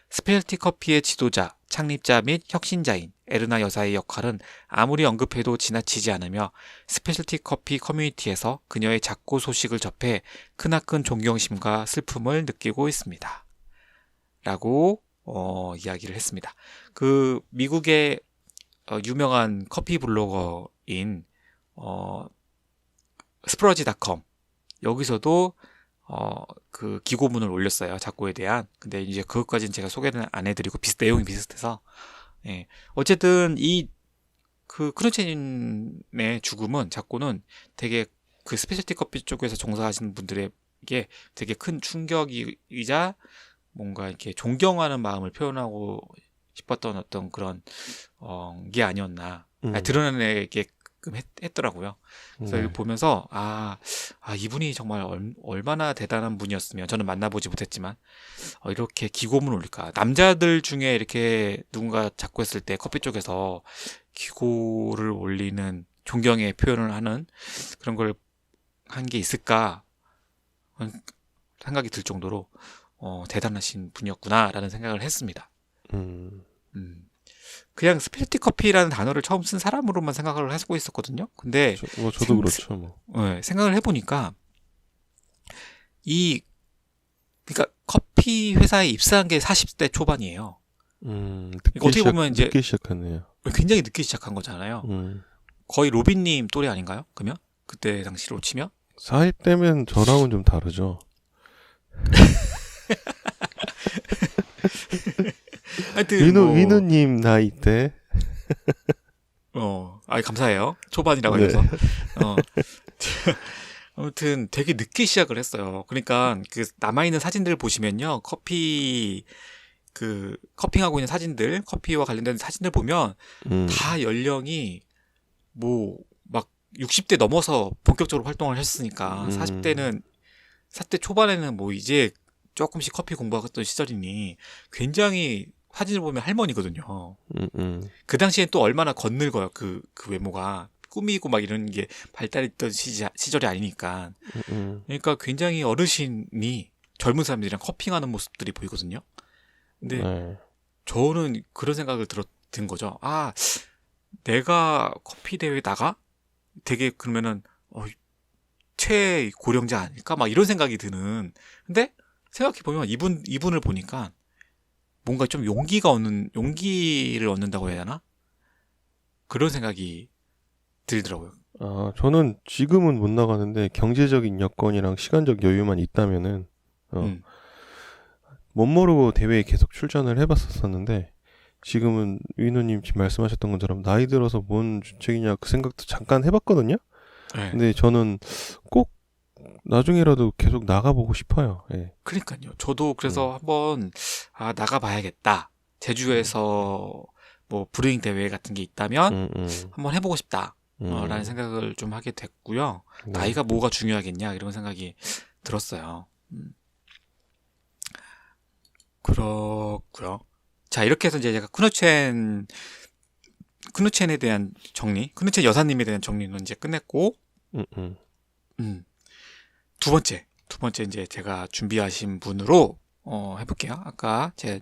스페셜티 커피의 지도자, 창립자 및 혁신자인 에르나 여사의 역할은 아무리 언급해도 지나치지 않으며 스페셜티 커피 커뮤니티에서 그녀의 작고 소식을 접해 크나큰 존경심과 슬픔을 느끼고 있습니다. 라고 이야기를 했습니다. 그 미국의 유명한 커피 블로거인 스프러지닷컴 여기서도 그 기고문을 올렸어요. 작고에 대한. 근데 이제 그것까지는 제가 소개는 안 해드리고 내용이 비슷해서. 예. 어쨌든 그 크누첸의 죽음은 작고는 되게 그 스페셜티 커피 쪽에서 종사하시는 분들에게 되게 큰 충격이자 뭔가 이렇게 존경하는 마음을 표현하고 싶었던 어떤 그런 게 아니었나. 드러내게 했더라고요. 그래서 이걸 보면서 이분이 정말 얼마나 대단한 분이었으면 저는 만나보지 못했지만 이렇게 기고문을 올릴까. 남자들 중에 이렇게 누군가 자꾸 했을 때 커피 쪽에서 기고를 올리는 존경의 표현을 하는 그런 걸 한 게 있을까 생각이 들 정도로 대단하신 분이었구나라는 생각을 했습니다. 그냥 스페셜티 커피라는 단어를 처음 쓴 사람으로만 생각을 하고 있었거든요. 근데 저도 그렇죠. 뭐. 네, 생각을 해보니까 그러니까 커피 회사에 입사한 게 40대 초반이에요. 어떻게 보면 이제 늦게 시작했네요. 굉장히 늦게 시작한 거잖아요. 거의 로빈님 또래 아닌가요? 그러면 그때 당시로 치면 40대면 저랑은 좀 다르죠. 하여튼 위누님 나이 때. 감사해요. 초반이라고 네. 해서. 아무튼 되게 늦게 시작을 했어요. 그러니까 그 남아있는 사진들 보시면요. 커핑하고 있는 사진들, 커피와 관련된 사진들 보면 다 연령이 막 60대 넘어서 본격적으로 활동을 했으니까 40대 초반에는 이제 조금씩 커피 공부하던 시절이니 굉장히 사진을 보면 할머니거든요. 그 당시엔 또 얼마나 겉늙어요. 그 외모가 꾸미고 막 이런 게 발달했던 시절이 아니니까. 그러니까 굉장히 어르신이 젊은 사람들이랑 커핑하는 모습들이 보이거든요. 근데 저는 그런 생각을 든 거죠. 내가 커피 대회에 나가? 되게 그러면은 최고령자 아닐까? 막 이런 생각이 드는. 근데 생각해보면 이분을 보니까 뭔가 좀 용기를 얻는다고 해야 하나? 그런 생각이 들더라고요. 저는 지금은 못 나가는데 경제적인 여건이랑 시간적 여유만 있다면은 못 모르고 대회에 계속 출전을 해봤었는데 지금은 위누님 지금 말씀하셨던 것처럼 나이 들어서 뭔 주책이냐 그 생각도 잠깐 해봤거든요. 네. 근데 저는 꼭 나중에라도 계속 나가보고 싶어요. 예. 그러니까요. 저도 그래서 한번 나가봐야겠다. 제주에서 브루잉 대회 같은 게 있다면 한번 해보고 싶다. 라는 생각을 좀 하게 됐고요. 네. 나이가 뭐가 중요하겠냐 이런 생각이 들었어요. 그렇고요. 자, 이렇게 해서 이제 제가 크누첸에 대한 정리, 크누첸 여사님에 대한 정리는 이제 끝냈고, 두 번째 이제 제가 준비하신 분으로 해볼게요. 아까 제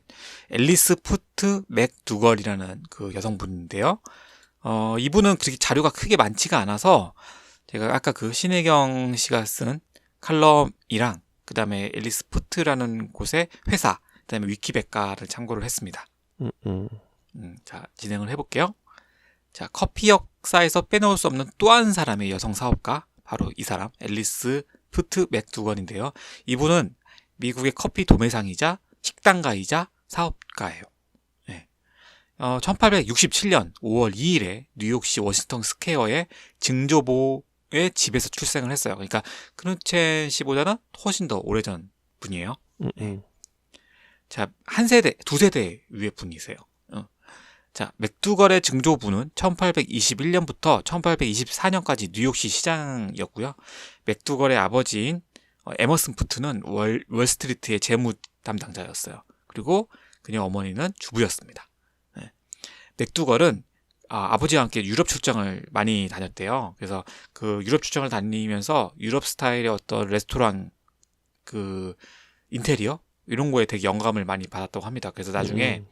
앨리스 푸트 맥두걸이라는 그 여성분인데요. 이분은 그렇게 자료가 크게 많지가 않아서 제가 아까 그 신혜경 씨가 쓴 칼럼이랑 그 다음에 앨리스 푸트라는 곳의 회사, 그 다음에 위키백과를 참고를 했습니다. 자, 진행을 해볼게요. 자, 커피 역사에서 빼놓을 수 없는 또 한 사람의 여성 사업가, 바로 이 사람, 앨리스 푸트 맥두건인데요. 이분은 미국의 커피 도매상이자 식당가이자 사업가예요. 네. 1867년 5월 2일에 뉴욕시 워싱턴 스퀘어의 증조보의 집에서 출생을 했어요. 그러니까 크누첸 씨보다는 훨씬 더 오래전 분이에요. 자, 두 세대 위의 분이세요. 자, 맥두걸의 증조부는 1821년부터 1824년까지 뉴욕시 시장이었고요. 맥두걸의 아버지인 에머슨 푸트는 월스트리트의 재무 담당자였어요. 그리고 그녀 어머니는 주부였습니다. 네. 맥두걸은 아버지와 함께 유럽 출장을 많이 다녔대요. 그래서 그 유럽 출장을 다니면서 유럽 스타일의 어떤 레스토랑 그 인테리어 이런 거에 되게 영감을 많이 받았다고 합니다. 그래서 나중에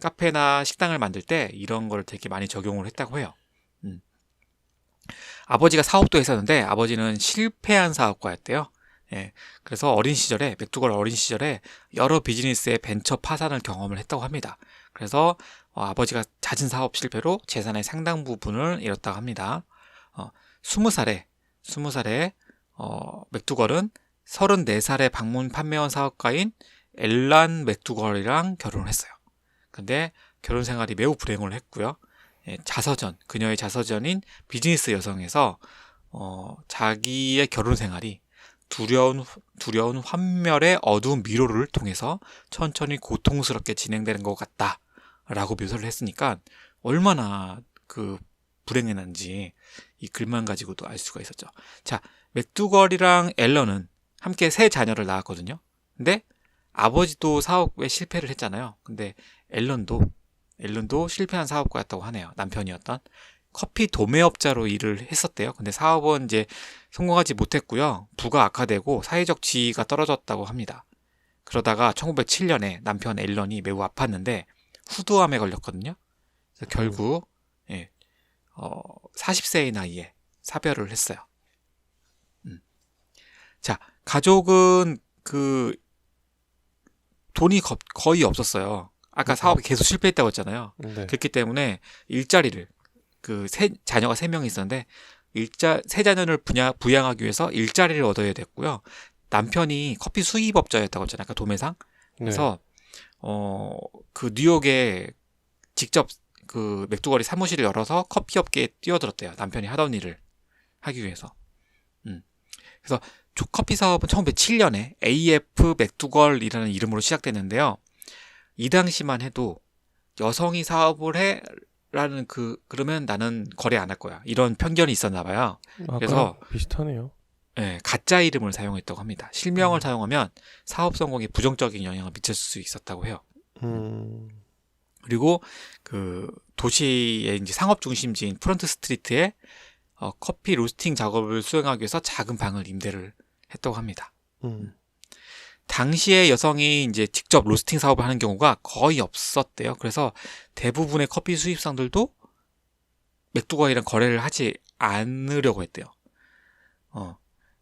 카페나 식당을 만들 때 이런 걸 되게 많이 적용을 했다고 해요. 아버지가 사업도 했었는데 아버지는 실패한 사업가였대요. 예, 그래서 맥두걸 어린 시절에 여러 비즈니스의 벤처 파산을 경험을 했다고 합니다. 그래서 아버지가 잦은 사업 실패로 재산의 상당 부분을 잃었다고 합니다. 20살에 맥두걸은 34살의 방문 판매원 사업가인 앨런 맥두걸이랑 결혼을 했어요. 근데 결혼 생활이 매우 불행을 했고요. 그녀의 자서전인 비즈니스 여성에서 자기의 결혼 생활이 두려운 환멸의 어두운 미로를 통해서 천천히 고통스럽게 진행되는 것 같다라고 묘사를 했으니까 얼마나 그 불행했는지 이 글만 가지고도 알 수가 있었죠. 자, 맥두걸이랑 앨런은 함께 세 자녀를 낳았거든요. 근데 아버지도 사업에 실패를 했잖아요. 근데 앨런도 실패한 사업가였다고 하네요. 남편이었던 커피 도매업자로 일을 했었대요. 근데 사업은 이제 성공하지 못했고요. 부가 악화되고 사회적 지위가 떨어졌다고 합니다. 그러다가 1907년에 남편 앨런이 매우 아팠는데 후두암에 걸렸거든요. 그래서 결국 40세의 나이에 사별을 했어요. 자, 가족은 그 돈이 거의 없었어요. 아까 사업이 계속 실패했다고 했잖아요. 네. 그렇기 때문에 일자리를 자녀가 3명이 있었는데 세 자녀를 부양하기 위해서 일자리를 얻어야 됐고요. 남편이 커피 수입업자였다고 했잖아요. 아까 도매상. 그래서 그 뉴욕에 직접 그 맥두걸이 사무실을 열어서 커피 업계에 뛰어들었대요. 남편이 하던 일을 하기 위해서. 그래서 커피 사업은 1907년에 AF 맥두걸이라는 이름으로 시작됐는데요. 이 당시만 해도 여성이 사업을 해 라는 그러면 나는 거래 안 할 거야. 이런 편견이 있었나 봐요. 그래서 비슷하네요. 네, 가짜 이름을 사용했다고 합니다. 실명을 사용하면 사업 성공에 부정적인 영향을 미칠 수 있었다고 해요. 그리고 그 도시의 이제 상업 중심지인 프런트 스트리트에 커피 로스팅 작업을 수행하기 위해서 작은 방을 임대를 했다고 합니다. 당시에 여성이 이제 직접 로스팅 사업을 하는 경우가 거의 없었대요. 그래서 대부분의 커피 수입상들도 맥두걸이랑 거래를 하지 않으려고 했대요.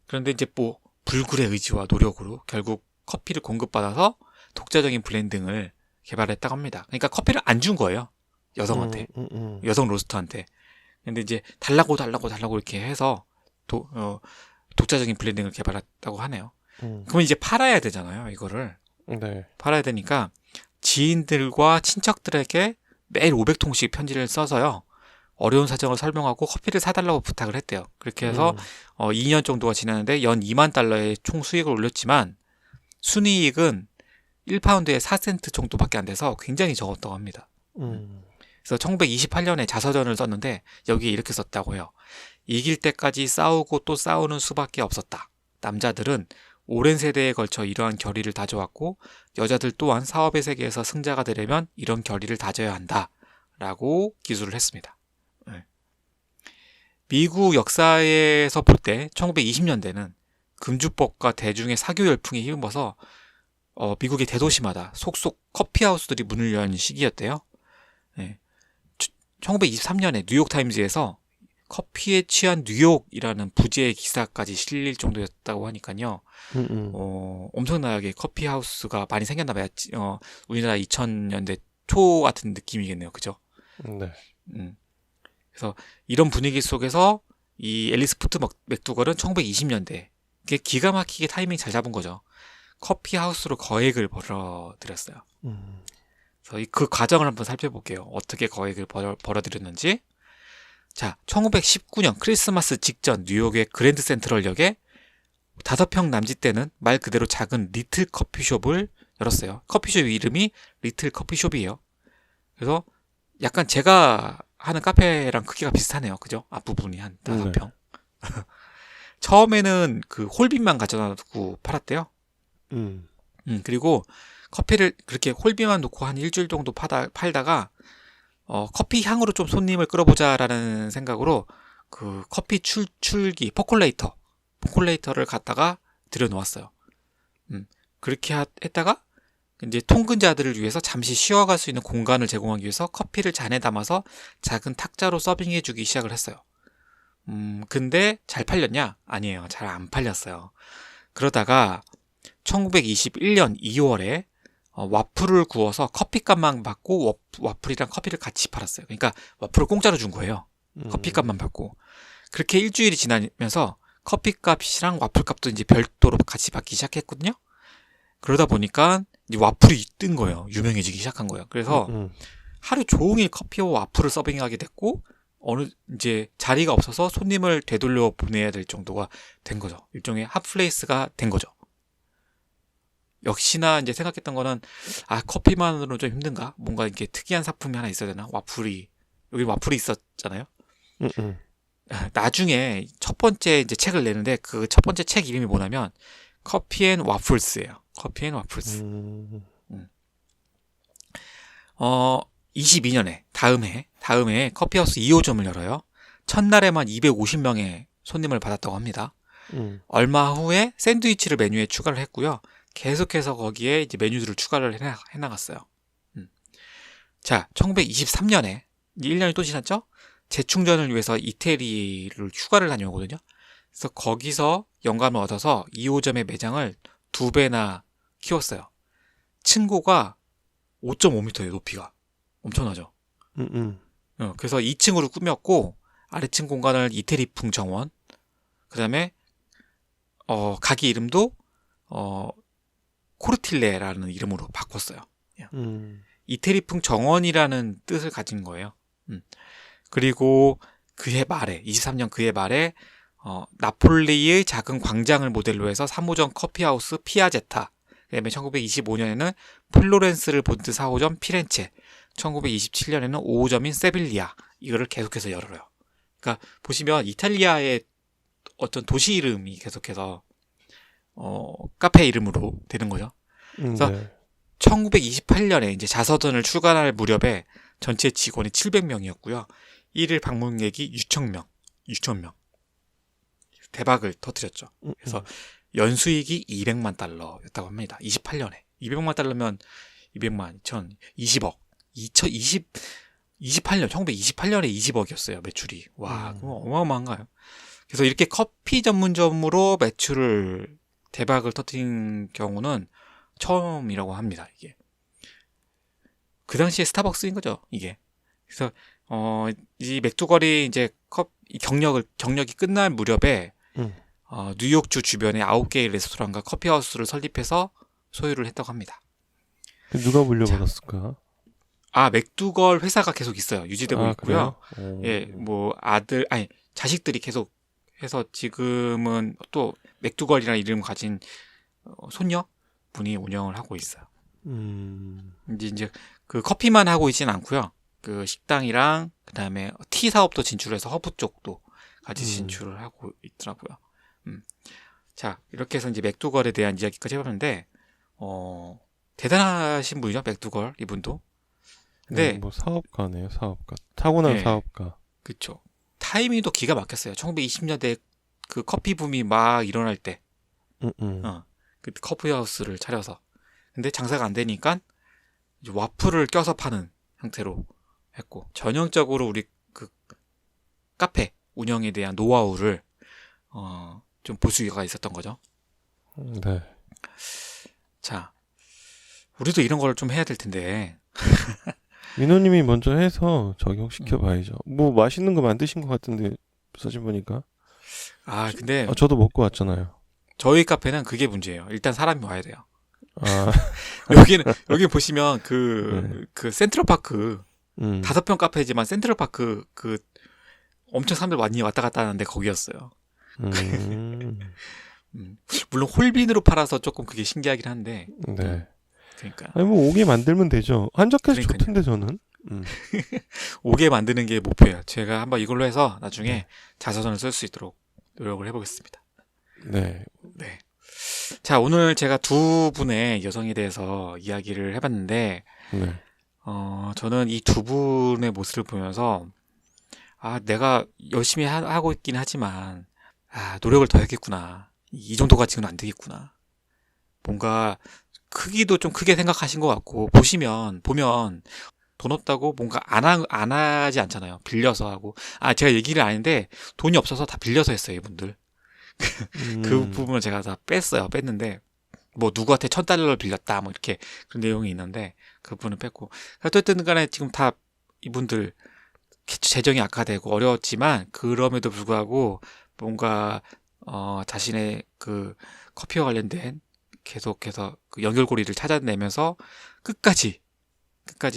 그런데 이제 뭐 불굴의 의지와 노력으로 결국 커피를 공급받아서 독자적인 블렌딩을 개발했다고 합니다. 그러니까 커피를 안 준 거예요. 여성한테. 여성 로스터한테. 근데 이제 달라고 이렇게 해서 독자적인 블렌딩을 개발했다고 하네요. 그러면 이제 팔아야 되잖아요, 이거를. 네. 팔아야 되니까 지인들과 친척들에게 매일 500통씩 편지를 써서요. 어려운 사정을 설명하고 커피를 사달라고 부탁을 했대요. 그렇게 해서 2년 정도가 지났는데 연 $2만 총 수익을 올렸지만 순이익은 1파운드에 4센트 정도밖에 안 돼서 굉장히 적었다고 합니다. 그래서 1928년에 자서전을 썼는데 여기에 이렇게 썼다고 해요. 이길 때까지 싸우고 또 싸우는 수밖에 없었다. 남자들은 오랜 세대에 걸쳐 이러한 결의를 다져왔고 여자들 또한 사업의 세계에서 승자가 되려면 이런 결의를 다져야 한다. 라고 기술을 했습니다. 미국 역사에서 볼 때 1920년대는 금주법과 대중의 사교 열풍에 힘입어서 미국의 대도시마다 속속 커피하우스들이 문을 여는 시기였대요. 1923년에 뉴욕타임즈에서 커피에 취한 뉴욕이라는 부제의 기사까지 실릴 정도였다고 하니까요. 엄청나게 커피하우스가 많이 생겼나 봐요. 우리나라 2000년대 초 같은 느낌이겠네요. 그죠? 네. 그래서 이런 분위기 속에서 이 앨리스 포트 맥두걸은 1920년대 이게 기가 막히게 타이밍 잘 잡은 거죠. 커피하우스로 거액을 벌어들였어요. 그래서 그 과정을 한번 살펴볼게요. 어떻게 거액을 벌어들였는지. 자, 1919년 크리스마스 직전 뉴욕의 그랜드 센트럴역에 5평 남짓되는 말 그대로 작은 리틀 커피숍을 열었어요. 커피숍 이름이 리틀 커피숍이에요. 그래서 약간 제가 하는 카페랑 크기가 비슷하네요. 그죠? 앞부분이 한 5평. 처음에는 그 홀빈만 가져다두고 팔았대요. 그리고 커피를 그렇게 홀빈만 놓고 한 일주일 정도 팔다가 커피 향으로 좀 손님을 끌어보자라는 생각으로 그 커피 출기 포콜레이터를 갖다가 들여놓았어요. 그렇게 했다가 이제 통근자들을 위해서 잠시 쉬어갈 수 있는 공간을 제공하기 위해서 커피를 잔에 담아서 작은 탁자로 서빙해주기 시작을 했어요. 근데 잘 팔렸냐? 아니에요. 잘 안 팔렸어요. 그러다가 1921년 2월에 와플을 구워서 커피값만 받고 와플이랑 커피를 같이 팔았어요. 그러니까 와플을 공짜로 준 거예요. 커피값만 받고. 그렇게 일주일이 지나면서 커피값이랑 와플값도 이제 별도로 같이 받기 시작했거든요. 그러다 보니까 이제 와플이 뜬 거예요. 유명해지기 시작한 거예요. 그래서 하루 종일 커피와 와플을 서빙하게 됐고 이제 자리가 없어서 손님을 되돌려 보내야 될 정도가 된 거죠. 일종의 핫플레이스가 된 거죠. 역시나 이제 생각했던 거는 커피만으로는 좀 힘든가? 뭔가 이렇게 특이한 상품이 하나 있어야 되나? 여기 와플이 있었잖아요. 나중에 첫 번째 이제 책을 내는데 그 첫 번째 책 이름이 뭐냐면 커피 앤 와플스예요. 커피 앤 와플스. 22년에 다음 해 커피하우스 2호점을 열어요. 첫날에만 250명의 손님을 받았다고 합니다. 얼마 후에 샌드위치를 메뉴에 추가를 했고요. 계속해서 거기에 이제 메뉴들을 추가를 해나갔어요. 자, 1923년에 1년이 또 지났죠? 재충전을 위해서 이태리를 휴가를 다녀오거든요. 그래서 거기서 영감을 얻어서 2호점의 매장을 2배나 키웠어요. 층고가 5.5m예요, 높이가. 엄청나죠? 그래서 2층으로 꾸몄고 아래층 공간을 이태리풍 정원, 그 다음에 가게 이름도 코르틸레라는 이름으로 바꿨어요. 이태리풍 정원이라는 뜻을 가진 거예요. 그리고 그해 말에 23년 그해 말에 나폴리의 작은 광장을 모델로 해서 3호점 커피하우스 피아제타, 그다음에 1925년에는 플로렌스를 본드 4호점 피렌체, 1927년에는 5호점인 세빌리아, 이거를 계속해서 열어요. 그러니까 보시면 이탈리아의 어떤 도시 이름이 계속해서 카페 이름으로 되는 거죠. 그래서 1928년에 이제 자서전을 출간할 무렵에 전체 직원이 700명이었고요. 1일 방문객이 6,000명. 대박을 터뜨렸죠. 그래서 연수익이 200만 달러였다고 합니다. 28년에. 200만 달러면 200만, 20억. 1928년에 20억이었어요, 매출이. 와, 그거 어마어마한가요? 그래서 이렇게 커피 전문점으로 대박을 터뜨린 경우는 처음이라고 합니다, 이게. 그 당시에 스타벅스인 거죠, 이게. 그래서, 이 맥두걸이 이제 경력이 끝날 무렵에, 뉴욕주 주변에 9개의 레스토랑과 커피하우스를 설립해서 소유를 했다고 합니다. 누가 물려받았을까? 맥두걸 회사가 계속 있어요. 유지되고 있고요. 그래요? 예, 자식들이 계속 해서 지금은 또 맥두걸이라는 이름 가진 손녀 분이 운영을 하고 있어요. 이제 그 커피만 하고 있지는 않고요. 그 식당이랑 그다음에 티 사업도 진출해서 허브 쪽도 같이 진출을 하고 있더라고요. 자, 이렇게 해서 이제 맥두걸에 대한 이야기까지 해봤는데 대단하신 분이죠, 맥두걸 이분도. 근데 뭐 사업가네요, 사업가. 타고난 네. 사업가. 그쵸. 타이밍도 기가 막혔어요. 1920년대 그 커피 붐이 막 일어날 때, 그때 커피하우스를 차려서. 근데 장사가 안 되니까 이제 와플을 껴서 파는 형태로 했고, 전형적으로 우리 그 카페 운영에 대한 노하우를 좀 볼 수가 있었던 거죠. 네. 자, 우리도 이런 걸 좀 해야 될 텐데. 민호님이 먼저 해서 적용시켜봐야죠. 뭐 맛있는 거 만드신 것 같은데 사진 보니까. 아, 근데 저도 먹고 왔잖아요. 저희 카페는 그게 문제예요. 일단 사람이 와야 돼요. 아, 여기 보시면 그 센트럴파크 5평 카페지만 센트럴파크 그 엄청 사람들 많이 왔다 갔다 하는데 거기였어요. 물론 홀빈으로 팔아서 조금 그게 신기하긴 한데. 네. 그러니까 아니 뭐 오게 만들면 되죠. 한적해서 그러니까요. 좋던데 저는. 오게 만드는 게 목표예요. 제가 한번 이걸로 해서 나중에 자서전을 쓸 수 있도록 노력을 해보겠습니다. 네. 네. 자, 오늘 제가 두 분의 여성에 대해서 이야기를 해봤는데, 네. 저는 이 두 분의 모습을 보면서, 내가 열심히 하고 있긴 하지만, 노력을 더 해야겠구나. 이 정도 가지고는 안 되겠구나. 뭔가, 크기도 좀 크게 생각하신 것 같고, 보면, 돈 없다고 뭔가 안 하지 않잖아요. 빌려서 하고. 제가 얘기를 안 했는데, 돈이 없어서 다 빌려서 했어요, 이분들. 그 부분을 제가 다 뺐는데, 뭐, 누구한테 $1,000를 빌렸다, 뭐, 이렇게, 그런 내용이 있는데, 그 부분은 뺐고. 어쨌든 간에 지금 다 이분들, 재정이 악화되고 어려웠지만, 그럼에도 불구하고, 뭔가, 자신의 그, 커피와 관련된, 계속해서 그 연결고리를 찾아내면서, 끝까지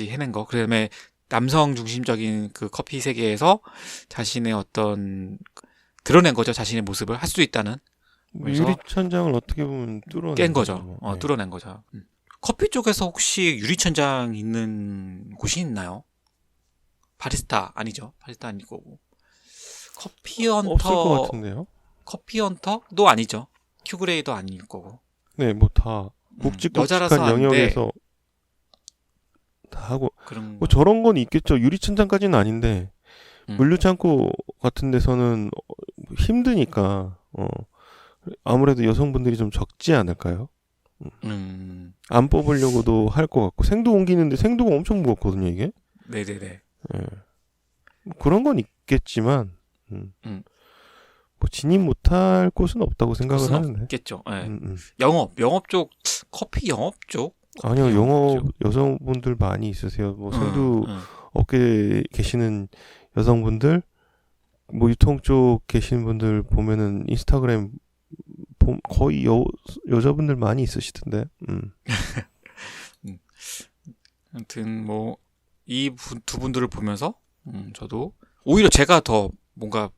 해낸 거. 그 다음에, 남성 중심적인 그 커피 세계에서 자신의 어떤, 드러낸 거죠. 자신의 모습을 할 수 있다는. 그래서 유리천장을 어떻게 보면 깬 거죠. 네. 뚫어낸 거죠. 커피 쪽에서 혹시 유리천장 있는 곳이 있나요? 바리스타 아니죠. 바리스타 아닐 거고. 없을 것 같은데요. 커피헌터도 아니죠. 큐그레이도 아닐 거고. 네, 뭐 다 여자라서 굵직굵직한 아는데 영역에서 다 하고 그런 뭐 저런 건 있겠죠. 유리천장까지는 아닌데 물류창고 같은 데서는 힘드니까 아무래도 여성분들이 좀 적지 않을까요? 안 뽑으려고도 할 것 같고 생도 옮기는데 생도가 엄청 무겁거든요 이게. 네네네. 뭐 그런 건 있겠지만 뭐 진입 못할 곳은 없다고 생각을 하는데. 없겠죠. 네. 영업 쪽 커피 영업 쪽 아니요 영업 영업 쪽. 여성분들 많이 있으세요. 뭐 생도 업계에 계시는 여성분들, 뭐 유통 쪽 계시는 분들 보면은 인스타그램 거의 여자분들 많이 있으시던데. 아무튼 뭐 이 두 분들을 보면서 저도 오히려 제가 더 뭔가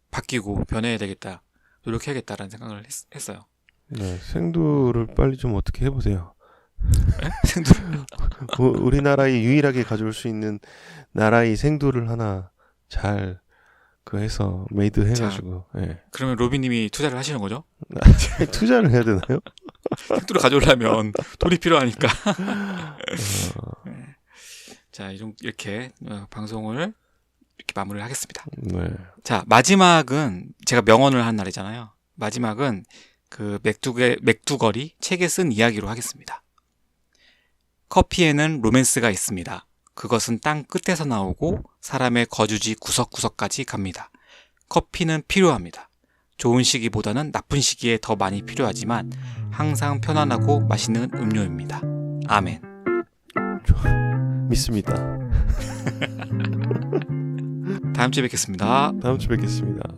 바뀌고 변해야 되겠다, 노력해야겠다라는 생각을 했어요. 네, 생두를 빨리 좀 어떻게 해보세요. 생두 우리나라에 유일하게 가져올 수 있는 나라의 생두를 하나 잘 해서 메이드 해가지고. 네. 그러면 로비님이 투자를 하시는 거죠? 투자를 해야 되나요? 생두를 가져오려면 돈이 필요하니까. 자, 이렇게 방송을 이렇게 마무리를 하겠습니다. 네. 자, 마지막은 제가 명언을 한 날이잖아요. 마지막은 그 맥두걸이 책에 쓴 이야기로 하겠습니다. 커피에는 로맨스가 있습니다. 그것은 땅 끝에서 나오고 사람의 거주지 구석구석까지 갑니다. 커피는 필요합니다. 좋은 시기보다는 나쁜 시기에 더 많이 필요하지만 항상 편안하고 맛있는 음료입니다. 아멘. 믿습니다. 다음 주에 뵙겠습니다. 다음 주에 뵙겠습니다.